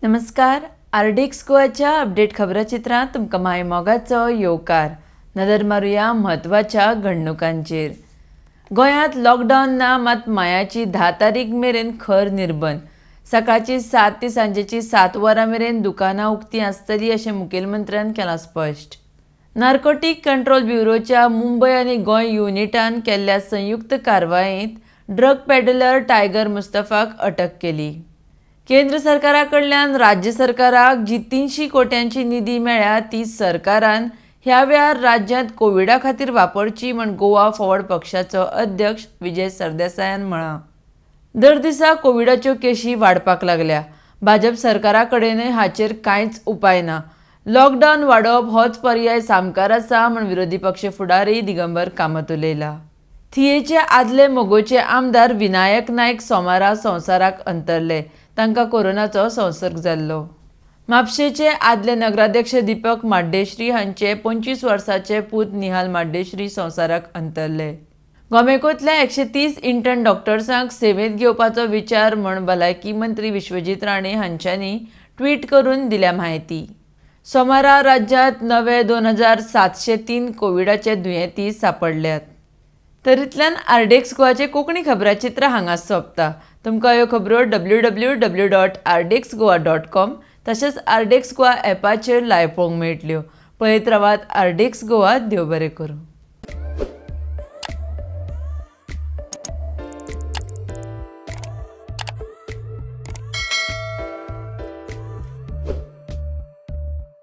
नमस्कार. आर्डिक्स गोवाच्या अपडेट खबराचित्रांत तुमकां माय मोगाचो येवकार. नदर मारुया म्हत्वाच्या घडणुकांचेर. गोंयांत लॉकडावन ना, मात मायाची 10 तारीख मेरेन खर निर्बंध. सकाळची 7 ते सांजेची 7 वरां मेरेन दुकानां उक्तीं आसतलीं अशें मुखेलमंत्र्यान केलां स्पश्ट. नार्कोटीक कंट्रोल ब्युरोच्या मुंबय आनी गोंय युनिटान केल्ल्या संयुक्त कारवायेंत ड्रग पेडलर टायगर मुस्तफाक अटक केली. केंद्र सरकारा कडल्यान राज्य सरकाराक जी 300 कोट्यांची निधी मेळ्ळ्या ती सरकारान ह्या वेळार राज्यांत कोविडा खातीर वापरची म्हण गोवा फॉरवर्ड पक्षाचो अध्यक्ष विजय सरदेसायान म्हळां. दर दिसा कोविडाच्यो केशी वाडपाक लागल्या. भाजप सरकारा कडेनय हाचेर कांयच उपाय ना. लॉकडावन वाडोवप होच पर्याय सामकार आसा म्हण विरोधी पक्ष फुडारी दिगंबर कामत उलयला. थियेचे आदले मोगोचे आमदार विनायक नायक सोमारा संवसाराक अंतरले. तांकां कोरोनाचो संसर्ग जाल्लो. म्हापशेचे आदले नगराध्यक्ष दीपक माड्डेश्री हांचे 25 वर्सांचे पूत निहाल माड्डेश्री संवसाराक अंतरले. गोमेकोतल्या 130 इंटर्न डॉक्टर्सांक सेवेंत घेवपाचो विचार म्हण भलायकी मंत्री विश्वजीत राणे हांच्यांनी ट्वीट करून दिल्या म्हायती. सोमारा राज्यांत नवे 2703 कोविडाचे दुयेंती सांपडल्यात. तरींतल्यान आर्डेक्स गोवाचे कोंकणी खबराचित्र हांगाच सोंपता. तुमकां ह्यो खबरो www.ardexgoa.com तशेंच आर्डेक्स गोवा ॲपाचेर लायव्ह पळोवंक मेळटल्यो. पळयत रावात आर्डेक्स गोवा. देव बरें करूं.